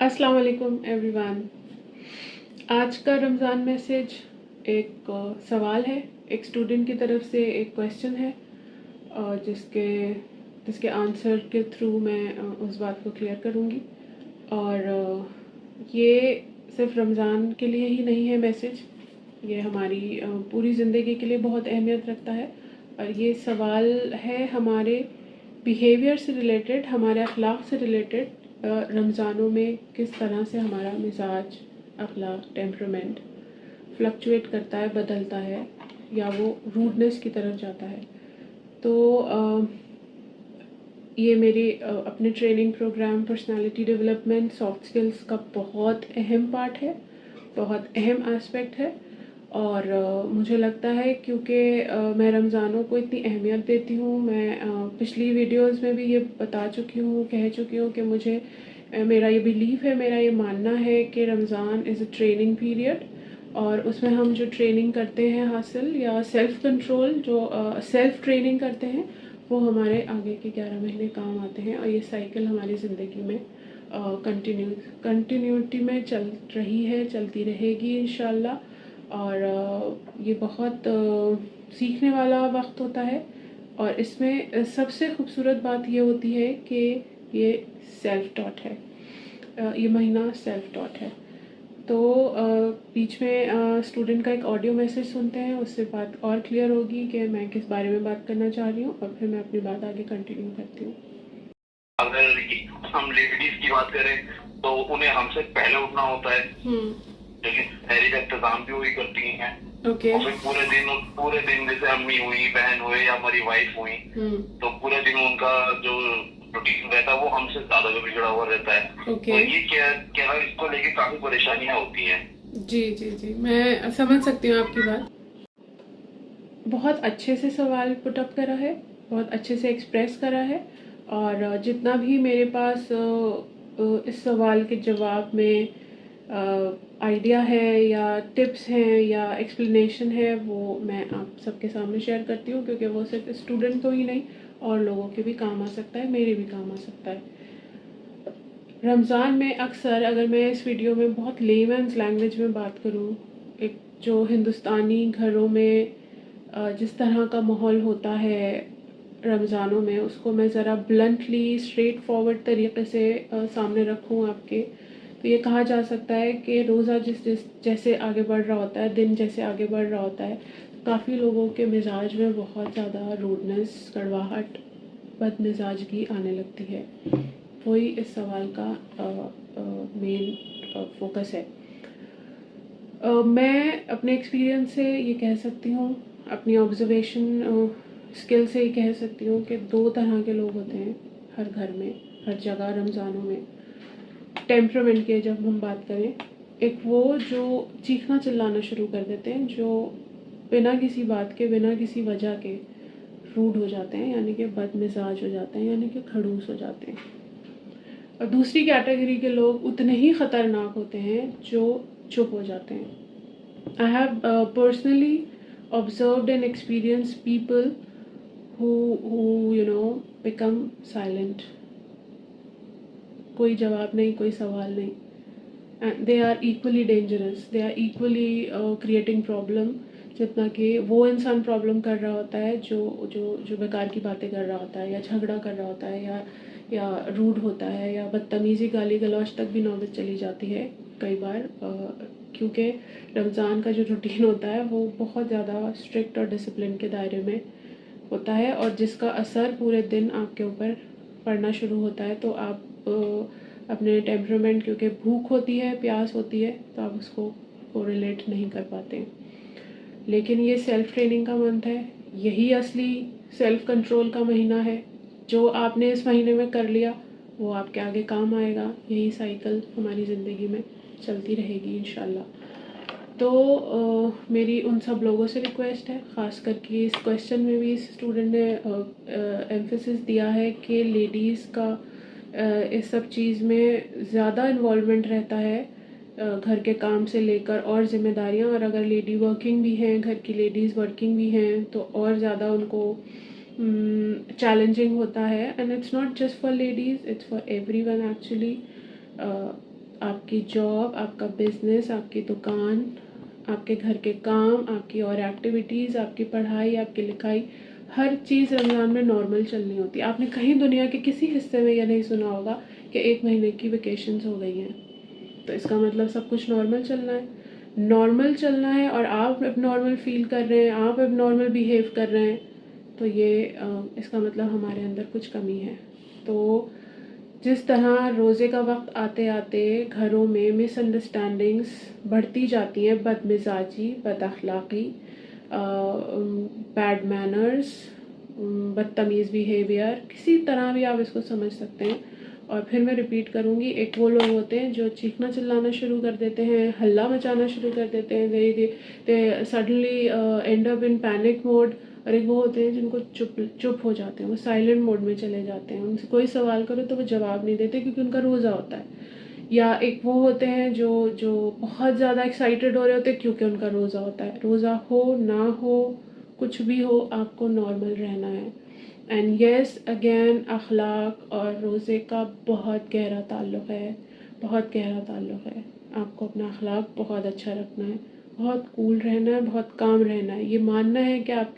अस्सलाम वालेकुम एवरीवन। आज का रमज़ान मैसेज एक सवाल है, एक स्टूडेंट की तरफ से एक क्वेश्चन है जिसके जिसके आंसर के थ्रू मैं उस बात को क्लियर करूँगी। और ये सिर्फ रमज़ान के लिए ही नहीं है मैसेज, ये हमारी पूरी ज़िंदगी के लिए बहुत अहमियत रखता है। और ये सवाल है हमारे बिहेवियर से रिलेटेड, हमारे अखलाक से रिलेटेड। रमज़ानों में किस तरह से हमारा मिजाज, अखलाक, टेम्परामेंट फ्लक्चुएट करता है, बदलता है, या वो रूडनेस की तरफ जाता है। तो ये मेरे अपने training program personality development soft skills का बहुत अहम पार्ट है, बहुत अहम एस्पेक्ट है। और मुझे लगता है क्योंकि मैं रमज़ानों को इतनी अहमियत देती हूँ, मैं पिछली वीडियोस में भी ये बता चुकी हूँ, कह चुकी हूँ कि मुझे मेरा ये बिलीफ है, मेरा ये मानना है कि Ramzan is a training period. और उसमें हम जो ट्रेनिंग करते हैं हासिल, या सेल्फ़ कंट्रोल, जो सेल्फ़ ट्रेनिंग करते हैं, वो हमारे आगे के 11 महीने काम आते हैं। और ये साइकिल हमारी ज़िंदगी में कंटिन्यूटी में चल रही है, चलती रहेगी इंशाल्लाह। और ये बहुत सीखने वाला वक्त होता है। और इसमें सबसे खूबसूरत बात ये होती है कि ये सेल्फ टॉट है, ये महीना सेल्फ टॉट है। तो बीच में स्टूडेंट का एक ऑडियो मैसेज सुनते हैं, उससे बात और क्लियर होगी कि मैं किस बारे में बात करना चाह रही हूँ, और फिर मैं अपनी बात आगे कंटिन्यू करती हूँ। अगर हम लेडीज की बात करें तो उन्हें हमसे पहले उठना होता है, लेकिन शहरी का इंतजाम भी वही करती हैं। ओके। और फिर पूरे दिन जैसे अम्मी हुई, बहन हुई या हमारी वाइफ हुई, तो पूरे दिन उनका जो रूटीन रहता है वो हमसे ज्यादा भी बिगड़ा हुआ रहता है। ओके। तो ये क्या इसको लेके काफी परेशानियां होती हैं। जी जी जी, मैं समझ सकती हूँ आपकी बात। बहुत अच्छे से सवाल पुट अप करा है, बहुत अच्छे से एक्सप्रेस करा है। और जितना भी मेरे पास इस सवाल के जवाब में आइडिया है, या टिप्स हैं, या एक्सप्लेनेशन है, वो मैं आप सबके सामने शेयर करती हूँ, क्योंकि वो सिर्फ स्टूडेंट को ही नहीं, और लोगों के भी काम आ सकता है, मेरे भी काम आ सकता है। रमज़ान में अक्सर, अगर मैं इस वीडियो में बहुत लेमैन्स लैंग्वेज में बात करूँ, एक जो हिंदुस्तानी घरों में जिस तरह का माहौल होता है रमज़ानों में, उसको मैं ज़रा ब्लंटली, स्ट्रेट फॉरवर्ड तरीके से सामने रखूँ आपके, तो ये कहा जा सकता है कि रोज़ा जिस जैसे आगे बढ़ रहा होता है, दिन जैसे आगे बढ़ रहा होता है, काफ़ी लोगों के मिजाज में बहुत ज़्यादा रूडनेस, कड़वाहट, बदमिजाजगी आने लगती है। वही इस सवाल का मेन फोकस है। मैं अपने एक्सपीरियंस से ये कह सकती हूँ, अपनी ऑब्जर्वेशन स्किल से ये कह सकती हूँ कि दो तरह के लोग होते हैं हर घर में, हर जगह रमज़ानों में। टेम्परामेंट की जब हम बात करें, एक वो जो चीखना चिल्लाना शुरू कर देते हैं, जो बिना किसी बात के, बिना किसी वजह के रूड हो जाते हैं, यानी कि बदमिजाज हो जाते हैं, यानी कि खड़ूस हो जाते हैं। और दूसरी कैटेगरी के लोग उतने ही ख़तरनाक होते हैं जो चुप हो जाते हैं। I have personally observed and experienced people who become silent. कोई जवाब नहीं, कोई सवाल नहीं, and they are equally dangerous, they are equally creating problem, जितना कि वो इंसान प्रॉब्लम कर रहा होता है जो जो जो बेकार की बातें कर रहा होता है, या झगड़ा कर रहा होता है, या रूड होता है, या बदतमीज़ी, गाली गलौज तक भी नौबत चली जाती है कई बार। क्योंकि रमज़ान का जो रूटीन होता है वो बहुत ज़्यादा स्ट्रिक्ट और डिसिप्लिन के दायरे में होता है, और जिसका असर पूरे दिन आपके ऊपर पड़ना शुरू होता है। तो आप अपने टेम्परामेंट, क्योंकि भूख होती है, प्यास होती है, तो आप उसको कोरिलेट नहीं कर पाते। लेकिन ये सेल्फ ट्रेनिंग का मंथ है, यही असली सेल्फ कंट्रोल का महीना है। जो आपने इस महीने में कर लिया वो आपके आगे काम आएगा। यही साइकिल हमारी ज़िंदगी में चलती रहेगी इंशाल्लाह। तो मेरी उन सब लोगों से रिक्वेस्ट है, ख़ास करके इस क्वेश्चन में भी इस स्टूडेंट ने एम्फेसिस दिया है कि लेडीज़ का इस सब चीज़ में ज़्यादा इन्वॉल्वमेंट रहता है, घर के काम से लेकर और ज़िम्मेदारियाँ। और अगर लेडी वर्किंग भी हैं, घर की लेडीज़ वर्किंग भी हैं, तो और ज़्यादा उनको चैलेंजिंग होता है। And it's not just for ladies, it's for everyone actually. آپ کی جاب، آپ کا بزنس، آپ کی دکان، آپ کے گھر کے کام، آپ کی اور ایکٹیویٹیز، آپ کی پڑھائی، آپ کی لکھائی، ہر چیز رمضان میں نارمل چلنی ہوتی ہے. آپ نے کہیں دنیا کے کسی حصے میں یہ نہیں سنا ہوگا کہ 1 مہینے کی ویکیشنز ہو گئی ہیں. تو اس کا مطلب سب کچھ نارمل چلنا ہے. نارمل چلنا ہے اور آپ اب نارمل فیل کر رہے ہیں، آپ اب نارمل بیہیو کر رہے ہیں، تو یہ اس کا مطلب ہمارے اندر کچھ کمی ہے. تو جس طرح روزے کا وقت آتے آتے گھروں میں مس انڈرسٹینڈنگس بڑھتی جاتی ہیں، بد مزاجی، بد اخلاقی، بیڈ مینرز، بدتمیز بیہیویئر، کسی طرح بھی آپ اس کو سمجھ سکتے ہیں. اور پھر میں ریپیٹ کروں گی، ایک وہ لوگ ہوتے ہیں جو چیخنا چلانا شروع کر دیتے ہیں، ہلہ مچانا شروع کر دیتے ہیں، they suddenly end up in panic mode. اور ایک وہ ہوتے ہیں جن کو چپ ہو جاتے ہیں، وہ سائلنٹ موڈ میں چلے جاتے ہیں. ان سے کوئی سوال کرو تو وہ جواب نہیں دیتے کیونکہ ان کا روزہ ہوتا ہے. یا ایک وہ ہوتے ہیں جو بہت زیادہ ایکسائٹیڈ ہو رہے ہوتے ہیں کیونکہ ان کا روزہ ہوتا ہے. روزہ ہو نہ ہو، کچھ بھی ہو، آپ کو نارمل رہنا ہے. اینڈ یس اگین، اخلاق اور روزے کا بہت گہرا تعلق ہے، بہت گہرا تعلق ہے. آپ کو اپنا اخلاق بہت اچھا رکھنا ہے، بہت کول رہنا ہے، بہت کام رہنا ہے. یہ ماننا ہے کہ آپ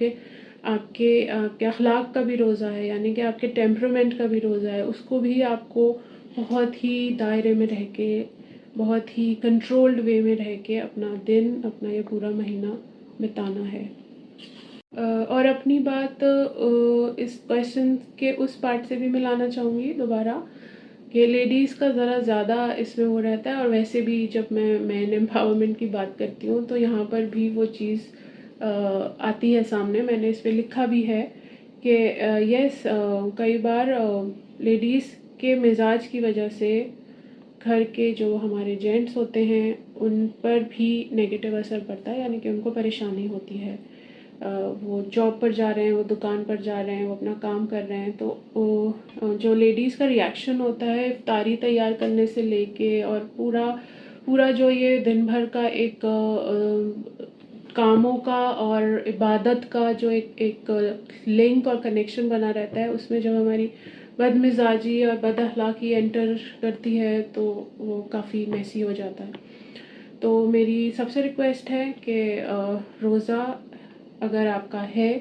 کے اخلاق کا بھی روزہ ہے، یعنی کہ آپ کے ٹیمپرمنٹ کا بھی روزہ ہے. اس کو بھی آپ کو بہت ہی دائرے میں رہ کے، بہت ہی کنٹرولڈ وے میں رہ کے اپنا دن، اپنا یہ پورا مہینہ بتانا ہے. اور اپنی بات اس کویشچن کے اس پارٹ سے بھی میں لانا چاہوں گی دوبارہ کہ لیڈیز کا ذرا زیادہ اس میں وہ رہتا ہے. اور ویسے بھی جب میں مین امپاورمنٹ کی بات کرتی ہوں تو یہاں پر بھی وہ چیز آتی ہے سامنے. میں نے اس پہ لکھا بھی ہے کہ یس، کئی بار لیڈیز کے مزاج کی وجہ سے گھر کے جو ہمارے جینٹس ہوتے ہیں ان پر بھی نیگیٹو اثر پڑتا ہے، یعنی کہ ان کو پریشانی ہوتی ہے. وہ جاب پر جا رہے ہیں، وہ دکان پر جا رہے ہیں، وہ اپنا کام کر رہے ہیں، تو جو لیڈیز کا ریئیکشن ہوتا ہے افطاری تیار کرنے سے لے کے اور پورا جو یہ دن بھر کا ایک کاموں کا اور عبادت کا جو ایک لنک اور کنیکشن بنا رہتا ہے، اس میں جب ہماری بد مزاجی اور بد اخلاقی انٹر کرتی ہے تو وہ کافی میسی ہو جاتا ہے. تو میری سب سے ریکویسٹ ہے کہ روزہ اگر آپ کا ہے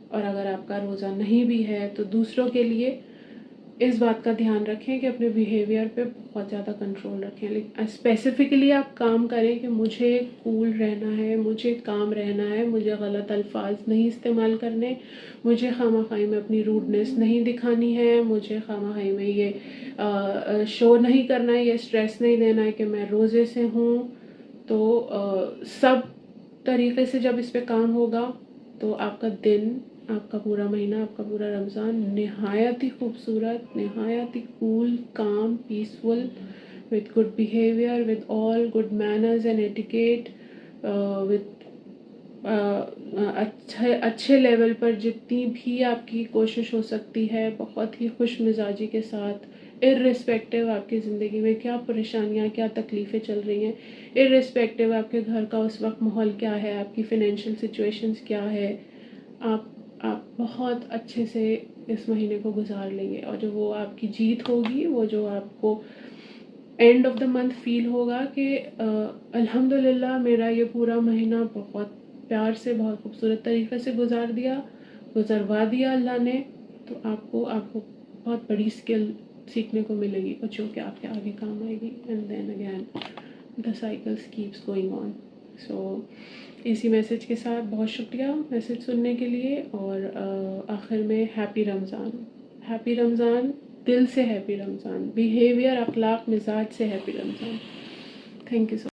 اور اگر آپ کا روزہ نہیں بھی ہے تو دوسروں کے لیے اس بات کا دھیان رکھیں کہ اپنے بیہیویئر پہ بہت زیادہ کنٹرول رکھیں. لیکن اسپیسیفکلی آپ کام کریں کہ مجھے کول رہنا ہے، مجھے کام رہنا ہے، مجھے غلط الفاظ نہیں استعمال کرنے، مجھے خواہ خواہی میں اپنی روڈنیس نہیں دکھانی ہے، مجھے خواہ خواہی میں یہ شو نہیں کرنا ہے، یہ اسٹریس نہیں دینا ہے کہ میں روزے سے ہوں. تو سب طریقے سے جب اس پہ کام ہوگا تو آپ کا دن، آپ کا پورا مہینہ، آپ کا پورا رمضان نہایت ہی خوبصورت، نہایت ہی کول، کام، peaceful, with good behavior, with all good manners and etiquette, with اچھے لیول پر جتنی بھی آپ کی کوشش ہو سکتی ہے بہت ہی خوش مزاجی کے ساتھ، اررسپیکٹیو آپ کی زندگی میں کیا پریشانیاں، کیا تکلیفیں چل رہی ہیں، اررسپیکٹیو آپ کے گھر کا اس وقت ماحول کیا ہے، آپ کی فائنینشیل سچویشنز کیا ہے، آپ بہت اچھے سے اس مہینے کو گزار لیں گے. اور جو وہ آپ کی جیت ہوگی، وہ جو آپ کو اینڈ آف دا منتھ فیل ہوگا کہ الحمدللہ میرا یہ پورا مہینہ بہت پیار سے، بہت خوبصورت طریقے سے گزروا دیا اللہ نے، تو آپ کو بہت بڑی اسکل سیکھنے کو ملے گی اور جو کہ آپ کے آگے کام آئے گی. And then again the cycles keeps going on. So اسی میسج کے ساتھ بہت شکریہ میسج سننے کے لیے. اور آخر میں ہیپی رمضان، ہیپی رمضان، دل سے ہیپی رمضان، بیہیویئر، اخلاق، مزاج سے happy Ramzan. Thank you so